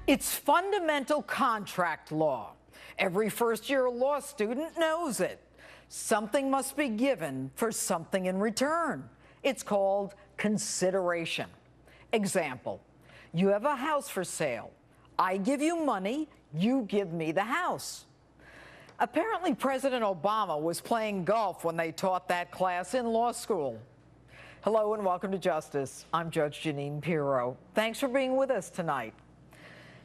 It's fundamental contract law. Every first-year law student knows it. Something must be given for something in return. It's called consideration. Example, you have a house for sale. I give you money, you give me the house. Apparently, President Obama was playing golf when they taught that class in law school. Hello and welcome to Justice. I'm Judge Jeanine Pirro. Thanks for being with us tonight.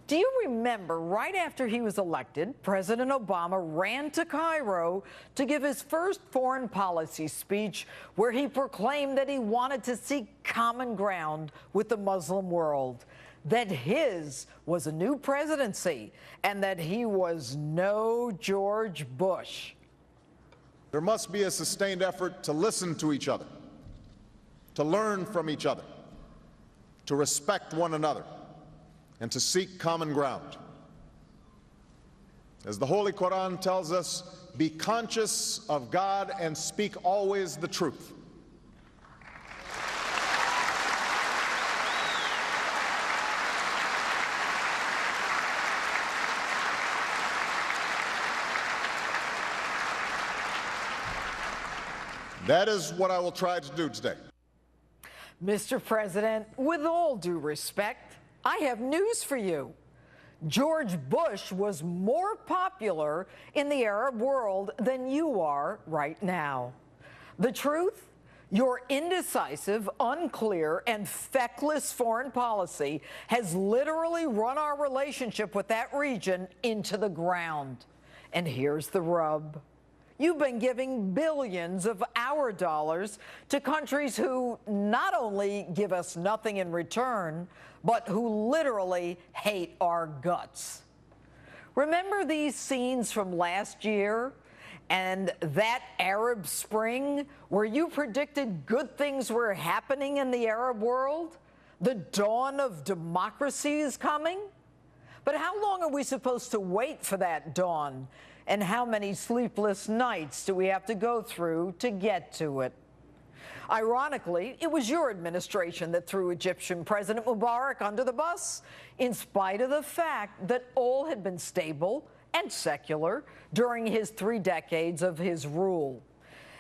Do you remember right after he was elected, President Obama ran to Cairo to give his first foreign policy speech where he proclaimed that he wanted to seek common ground with the Muslim world, that his was a new presidency, and that he was no George Bush. There must be a sustained effort to listen to each other, to learn from each other, to respect one another, and to seek common ground. As the Holy Quran tells us, be conscious of God and speak always the truth. That is what I will try to do today. Mr. President, with all due respect, I have news for you. George Bush was more popular in the Arab world than you are right now. The truth? Your indecisive, unclear, and feckless foreign policy has literally run our relationship with that region into the ground. And here's the rub. You've been giving billions of our dollars to countries who not only give us nothing in return, but who literally hate our guts. Remember these scenes from last year and that Arab Spring where you predicted good things were happening in the Arab world? The dawn of democracy is coming? But how long are we supposed to wait for that dawn? And how many sleepless nights do we have to go through to get to it? Ironically, it was your administration that threw Egyptian President Mubarak under the bus, in spite of the fact that all had been stable and secular during his 3 decades of his rule.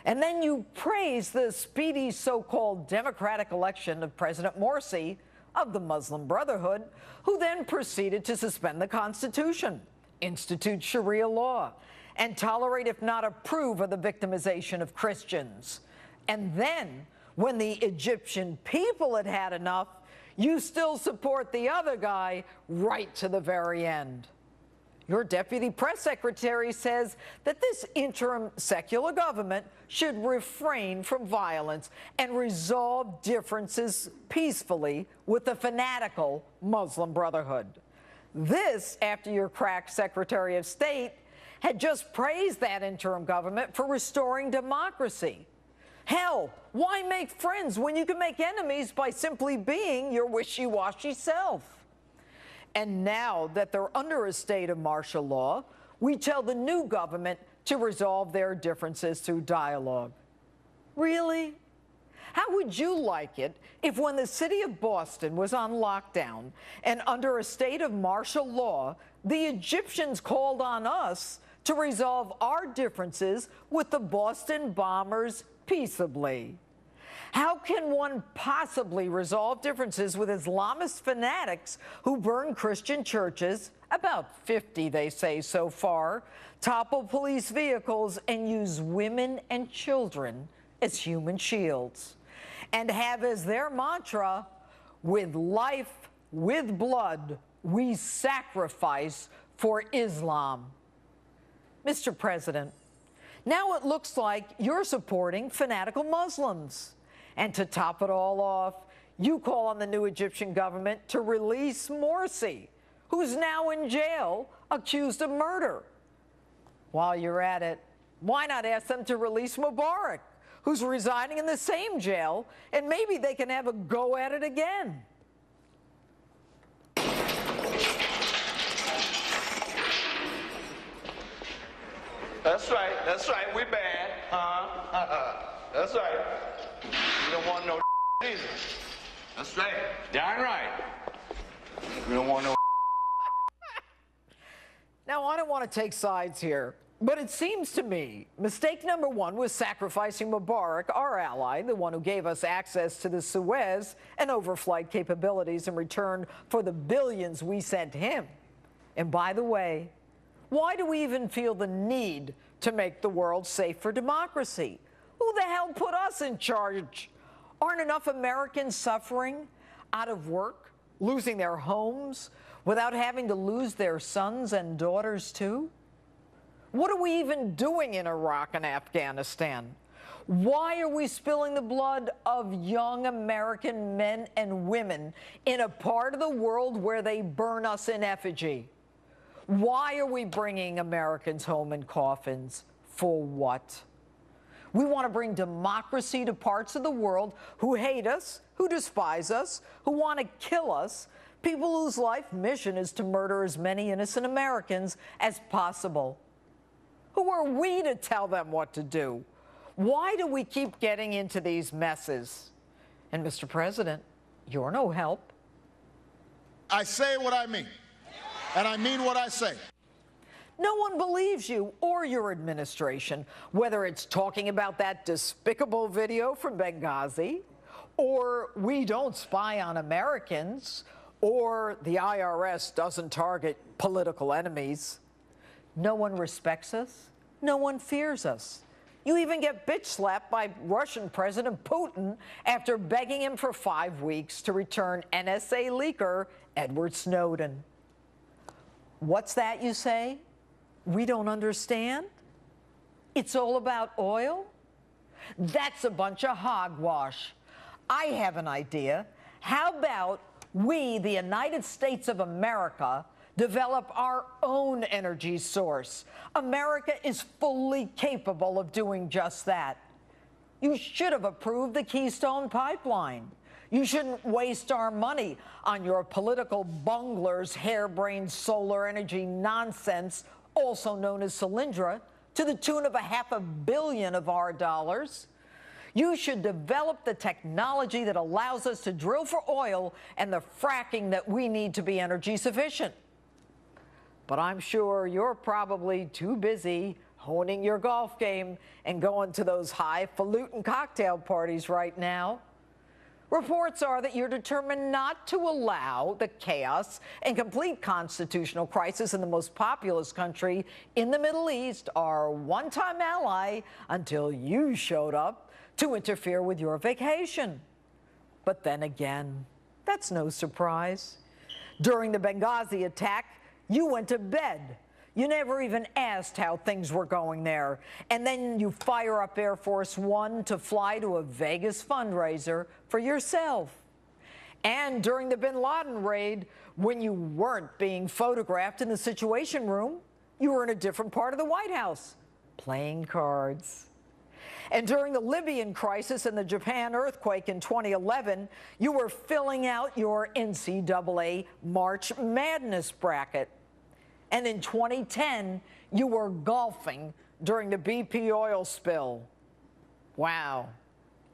And then you praised the speedy so-called democratic election of President Morsi of the Muslim Brotherhood, who then proceeded to suspend the Constitution, institute Sharia law, and tolerate, if not approve, of the victimization of Christians. And then, when the Egyptian people had had enough, you still support the other guy right to the very end. Your deputy press secretary says that this interim secular government should refrain from violence and resolve differences peacefully with the fanatical Muslim Brotherhood. This after your crack Secretary of State had just praised that interim government for restoring democracy. Hell, why make friends when you can make enemies by simply being your wishy-washy self? And now that they're under a state of martial law, we tell the new government to resolve their differences through dialogue. Really? How would you like it if when the city of Boston was on lockdown and under a state of martial law, the Egyptians called on us to resolve our differences with the Boston bombers peaceably? How can one possibly resolve differences with Islamist fanatics who burn Christian churches, about 50 they say so far, topple police vehicles, and use women and children as human shields, and have as their mantra, with life, with blood, we sacrifice for Islam? Mr. President, now it looks like you're supporting fanatical Muslims. And to top it all off, you call on the new Egyptian government to release Morsi, who's now in jail, accused of murder. While you're at it, why not ask them to release Mubarak, who's residing in the same jail, and maybe they can have a go at it again? That's right, we bad. That's right. We don't want no either. That's right. Darn right. We don't want no Now, I don't want to take sides here, but it seems to me mistake number one was sacrificing Mubarak, our ally, the one who gave us access to the Suez and overflight capabilities in return for the billions we sent him. And by the way, why do we even feel the need to make the world safe for democracy? Who the hell put us in charge? Aren't enough Americans suffering, out of work, losing their homes, without having to lose their sons and daughters too? What are we even doing in Iraq and Afghanistan? Why are we spilling the blood of young American men and women in a part of the world where they burn us in effigy? Why are we bringing Americans home in coffins? For what? We want to bring democracy to parts of the world who hate us, who despise us, who want to kill us, people whose life mission is to murder as many innocent Americans as possible. Who are we to tell them what to do? Why do we keep getting into these messes? And Mr. President, you're no help. I say what I mean, and I mean what I say. No one believes you or your administration, whether it's talking about that despicable video from Benghazi, or we don't spy on Americans, or the IRS doesn't target political enemies. No one respects us. No one fears us. You even get bitch slapped by Russian President Putin after begging him for 5 weeks to return NSA leaker Edward Snowden. What's that, you say? We don't understand? It's all about oil? That's a bunch of hogwash. I have an idea. How about we, the United States of America, develop our own energy source? America is fully capable of doing just that. You should have approved the Keystone Pipeline. You shouldn't waste our money on your political bunglers' harebrained solar energy nonsense, also known as Solyndra, to the tune of $500 million of our dollars. You should develop the technology that allows us to drill for oil and the fracking that we need to be energy sufficient. But I'm sure you're probably too busy honing your golf game and going to those highfalutin cocktail parties right now. Reports are that you're determined not to allow the chaos and complete constitutional crisis in the most populous country in the Middle East, our one-time ally, until you showed up to interfere with your vacation. But then again, that's no surprise. During the Benghazi attack, you went to bed. You never even asked how things were going there. And then you fire up Air Force One to fly to a Vegas fundraiser for yourself. And during the bin Laden raid, when you weren't being photographed in the Situation Room, you were in a different part of the White House, playing cards. And during the Libyan crisis and the Japan earthquake in 2011, you were filling out your NCAA March Madness bracket. And in 2010, you were golfing during the BP oil spill. Wow,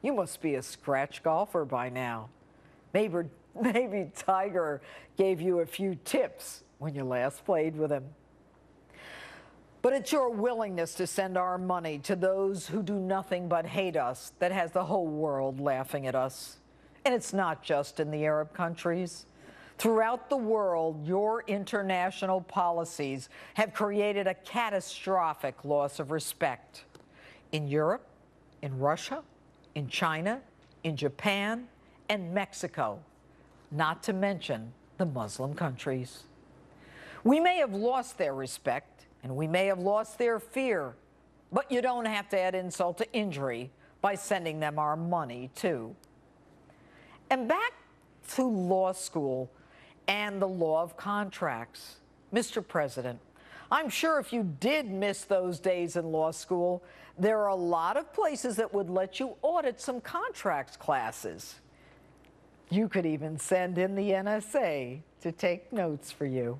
you must be a scratch golfer by now. Maybe Tiger gave you a few tips when you last played with him. But it's your willingness to send our money to those who do nothing but hate us that has the whole world laughing at us. And it's not just in the Arab countries. Throughout the world, your international policies have created a catastrophic loss of respect. In Europe, in Russia, in China, in Japan, and Mexico, not to mention the Muslim countries. We may have lost their respect, and we may have lost their fear, but you don't have to add insult to injury by sending them our money, too. And back to law school and the law of contracts. Mr. President, I'm sure if you did miss those days in law school, there are a lot of places that would let you audit some contracts classes. You could even send in the NSA to take notes for you.